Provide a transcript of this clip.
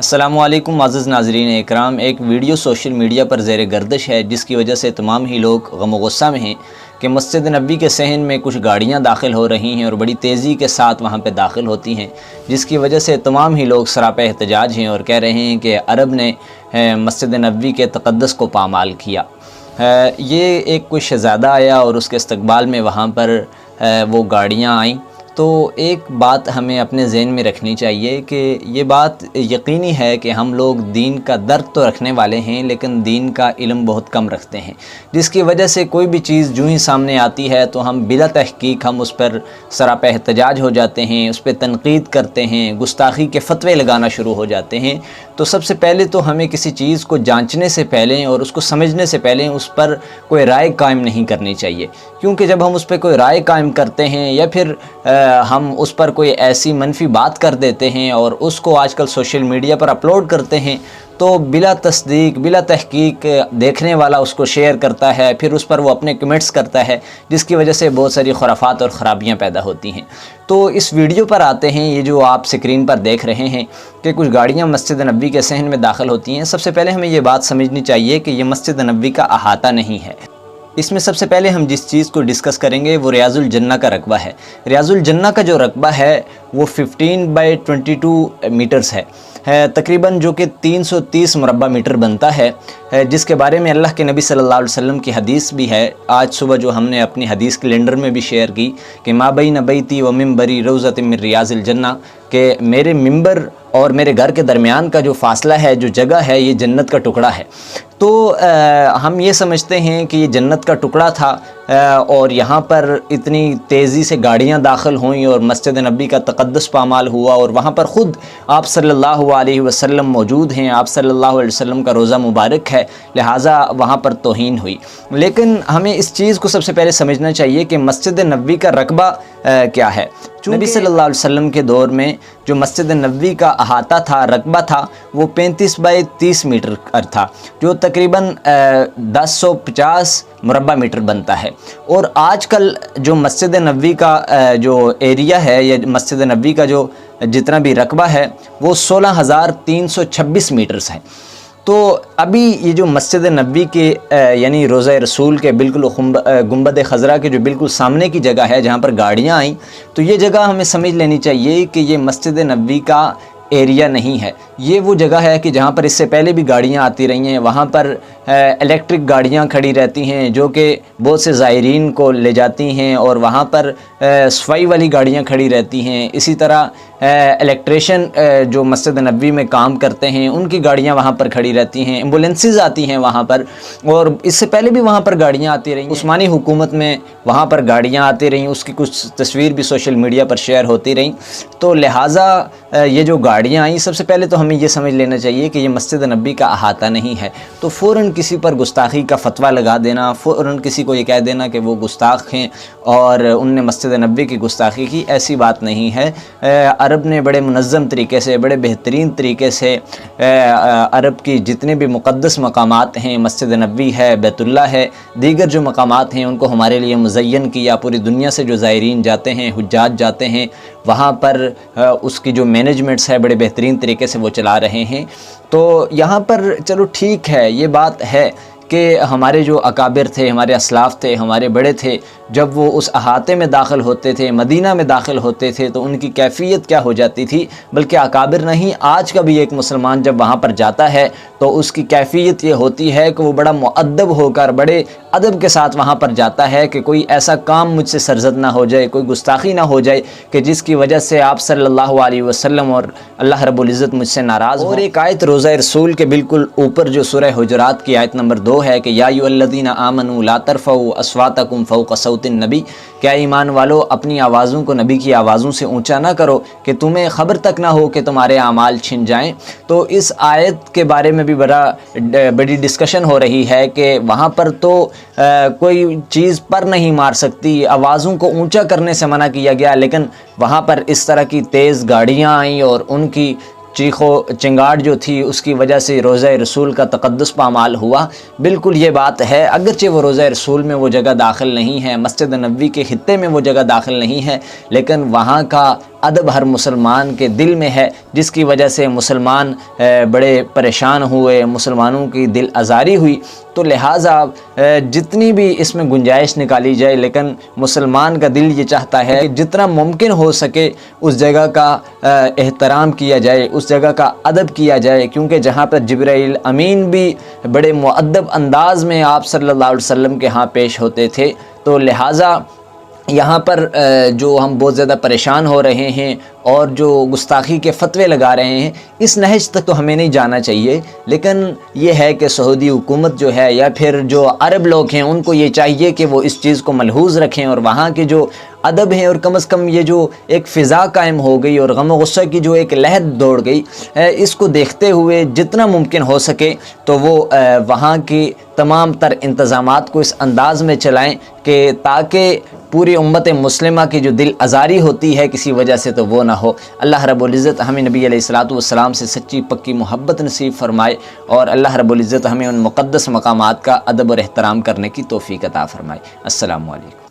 السلام علیکم معزز ناظرین اکرام، ایک ویڈیو سوشل میڈیا پر زیر گردش ہے جس کی وجہ سے تمام ہی لوگ غم و غصہ میں ہیں کہ مسجد نبوی کے صحن میں کچھ گاڑیاں داخل ہو رہی ہیں اور بڑی تیزی کے ساتھ وہاں پہ داخل ہوتی ہیں، جس کی وجہ سے تمام ہی لوگ سراپا احتجاج ہیں اور کہہ رہے ہیں کہ عرب نے مسجد نبوی کے تقدس کو پامال کیا۔ یہ ایک کوئی شہزادہ آیا اور اس کے استقبال میں وہاں پر وہ گاڑیاں آئیں، تو ایک بات ہمیں اپنے ذہن میں رکھنی چاہیے کہ یہ بات یقینی ہے کہ ہم لوگ دین کا درد تو رکھنے والے ہیں لیکن دین کا علم بہت کم رکھتے ہیں، جس کی وجہ سے کوئی بھی چیز جو ہی سامنے آتی ہے تو ہم بلا تحقیق ہم اس پر سراپا احتجاج ہو جاتے ہیں، اس پہ تنقید کرتے ہیں، گستاخی کے فتوے لگانا شروع ہو جاتے ہیں۔ تو سب سے پہلے تو ہمیں کسی چیز کو جانچنے سے پہلے اور اس کو سمجھنے سے پہلے اس پر کوئی رائے قائم نہیں کرنی چاہیے، کیونکہ جب ہم اس پہ کوئی رائے قائم کرتے ہیں یا پھر ہم اس پر کوئی ایسی منفی بات کر دیتے ہیں اور اس کو آج کل سوشل میڈیا پر اپلوڈ کرتے ہیں تو بلا تصدیق بلا تحقیق دیکھنے والا اس کو شیئر کرتا ہے، پھر اس پر وہ اپنے کمنٹس کرتا ہے، جس کی وجہ سے بہت ساری خرافات اور خرابیاں پیدا ہوتی ہیں۔ تو اس ویڈیو پر آتے ہیں، یہ جو آپ سکرین پر دیکھ رہے ہیں کہ کچھ گاڑیاں مسجد نبوی کے صحن میں داخل ہوتی ہیں۔ سب سے پہلے ہمیں یہ بات سمجھنی چاہیے کہ یہ مسجد نبوی کا احاطہ نہیں ہے۔ اس میں سب سے پہلے ہم جس چیز کو ڈسکس کریں گے وہ ریاض الجنہ کا رقبہ ہے۔ ریاض الجنہ کا جو رقبہ ہے وہ 15/22 میٹرز ہے، تقریباً جو کہ 330 مربع میٹر بنتا ہے، جس کے بارے میں اللہ کے نبی صلی اللہ علیہ وسلم کی حدیث بھی ہے۔ آج صبح جو ہم نے اپنی حدیث کیلنڈر میں بھی شیئر کی کہ ما بین بیتی و منبری روضۃ من ریاض الجنہ، کہ میرے ممبر اور میرے گھر کے درمیان کا جو فاصلہ ہے، جو جگہ ہے، یہ جنت کا ٹکڑا ہے۔ تو ہم یہ سمجھتے ہیں کہ یہ جنت کا ٹکڑا تھا اور یہاں پر اتنی تیزی سے گاڑیاں داخل ہوئیں اور مسجد نبوی کا تقدس پامال ہوا، اور وہاں پر خود آپ صلی اللہ علیہ وسلم موجود ہیں، آپ صلی اللہ علیہ وسلم کا روزہ مبارک ہے، لہٰذا وہاں پر توہین ہوئی۔ لیکن ہمیں اس چیز کو سب سے پہلے سمجھنا چاہیے کہ مسجد نبوی کا رقبہ کیا ہے۔ نبی صلی اللہ علیہ وسلم کے دور میں جو مسجد نبوی کا احاطہ تھا، رقبہ تھا، وہ 35/30 میٹر تھا، جو تقریباً 1050 مربع میٹر بنتا ہے۔ اور آج کل جو مسجد نبوی کا جو ایریا ہے یا مسجد نبوی کا جو جتنا بھی رقبہ ہے وہ 16,326 میٹرز ہے۔ تو ابھی یہ جو مسجد نبوی کے یعنی روضہ رسول کے بالکل گنبد خضرا کے جو بالکل سامنے کی جگہ ہے جہاں پر گاڑیاں آئیں، تو یہ جگہ ہمیں سمجھ لینی چاہیے کہ یہ مسجد نبوی کا ایریا نہیں ہے، یہ وہ جگہ ہے کہ جہاں پر اس سے پہلے بھی گاڑیاں آتی رہی ہیں۔ وہاں پر الیکٹرک گاڑیاں کھڑی رہتی ہیں جو کہ بہت سے زائرین کو لے جاتی ہیں، اور وہاں پر صفائی والی گاڑیاں کھڑی رہتی ہیں۔ اسی طرح الیکٹریشین جو مسجد نبوی میں کام کرتے ہیں ان کی گاڑیاں وہاں پر کھڑی رہتی ہیں، ایمبولینسز آتی ہیں وہاں پر، اور اس سے پہلے بھی وہاں پر گاڑیاں آتی رہیں۔ عثمانی حکومت میں وہاں پر گاڑیاں آتی رہیں، اس کی کچھ تصویر بھی سوشل میڈیا پر شیئر ہوتی رہیں۔ تو لہٰذا یہ جو گاڑیاں آئیں، سب سے پہلے تو ہمیں یہ سمجھ لینا چاہیے کہ یہ مسجد نبوی کا احاطہ نہیں ہے۔ تو فوراً کسی پر گستاخی کا فتویٰ لگا دینا، فوراً کسی کو یہ کہہ دینا کہ وہ گستاخ ہیں اور ان نے مسجد نبوی کی گستاخی کی، ایسی بات نہیں ہے۔ عرب نے بڑے منظم طریقے سے، بڑے بہترین طریقے سے عرب کی جتنے بھی مقدس مقامات ہیں، مسجد نبوی ہے، بیت اللہ ہے، دیگر جو مقامات ہیں، ان کو ہمارے لیے مزین کیا۔ پوری دنیا سے جو زائرین جاتے ہیں، حجاج جاتے ہیں، وہاں پر اس کی جو مینجمنٹس ہے بڑے بہترین طریقے سے وہ چلا رہے ہیں۔ تو یہاں پر چلو ٹھیک ہے، یہ بات ہے کہ ہمارے جو اکابر تھے، ہمارے اسلاف تھے، ہمارے بڑے تھے، جب وہ اس احاطے میں داخل ہوتے تھے، مدینہ میں داخل ہوتے تھے، تو ان کی کیفیت کیا ہو جاتی تھی۔ بلکہ اکابر نہیں، آج کا بھی ایک مسلمان جب وہاں پر جاتا ہے تو اس کی کیفیت یہ ہوتی ہے کہ وہ بڑا مؤدب ہو کر، بڑے ادب کے ساتھ وہاں پر جاتا ہے کہ کوئی ایسا کام مجھ سے سرزد نہ ہو جائے، کوئی گستاخی نہ ہو جائے کہ جس کی وجہ سے آپ صلی اللہ علیہ وسلم اور اللہ رب العزت مجھ سے ناراض ہو۔ اور ایک آیت روضہ رسول کے بالکل اوپر جو سورہ حجرات کی آیت نمبر 2 ہے کہ یا ایھا الذین آمنوا لا ترفعوا اصواتکم فوق صوت النبی، کیا ایمان والو اپنی آوازوں کو نبی کی آوازوں سے اونچا نہ کرو کہ تمہیں خبر تک نہ ہو کہ تمہارے اعمال چھن جائیں۔ تو اس آیت کے بارے میں بھی بڑی ڈسکشن ہو رہی ہے کہ وہاں پر تو کوئی چیز پر نہیں مار سکتی، آوازوں کو اونچا کرنے سے منع کیا گیا، لیکن وہاں پر اس طرح کی تیز گاڑیاں آئیں اور ان کی چیخ و چنگاڑ جو تھی اس کی وجہ سے روضہ رسول کا تقدس پامال ہوا۔ بالکل یہ بات ہے، اگرچہ وہ روضہ رسول میں وہ جگہ داخل نہیں ہے، مسجد نبوی کے خطے میں وہ جگہ داخل نہیں ہے، لیکن وہاں کا ادب ہر مسلمان کے دل میں ہے، جس کی وجہ سے مسلمان بڑے پریشان ہوئے، مسلمانوں کی دل آزاری ہوئی۔ تو لہٰذا جتنی بھی اس میں گنجائش نکالی جائے، لیکن مسلمان کا دل یہ چاہتا ہے کہ جتنا ممکن ہو سکے اس جگہ کا احترام کیا جائے، اس جگہ کا ادب کیا جائے، کیونکہ جہاں پر جبرائیل امین بھی بڑے مؤدب انداز میں آپ صلی اللہ علیہ وسلم کے ہاں پیش ہوتے تھے۔ تو لہٰذا یہاں پر جو ہم بہت زیادہ پریشان ہو رہے ہیں اور جو گستاخی کے فتوے لگا رہے ہیں، اس نہج تک تو ہمیں نہیں جانا چاہیے، لیکن یہ ہے کہ سعودی حکومت جو ہے یا پھر جو عرب لوگ ہیں ان کو یہ چاہیے کہ وہ اس چیز کو ملحوظ رکھیں، اور وہاں کے جو ادب ہیں اور کم از کم یہ جو ایک فضا قائم ہو گئی اور غم و غصہ کی جو ایک لہر دوڑ گئی، اس کو دیکھتے ہوئے جتنا ممکن ہو سکے تو وہ وہاں کی تمام تر انتظامات کو اس انداز میں چلائیں کہ تاکہ پوری امت مسلمہ کی جو دل آزاری ہوتی ہے کسی وجہ سے تو وہ نہ ہو۔ اللہ رب العزت ہمیں نبی علیہ الصلوۃ والسلام سے سچی پکی محبت نصیب فرمائے، اور اللہ رب العزت ہمیں ان مقدس مقامات کا ادب اور احترام کرنے کی توفیق عطا فرمائے۔ السلام علیکم۔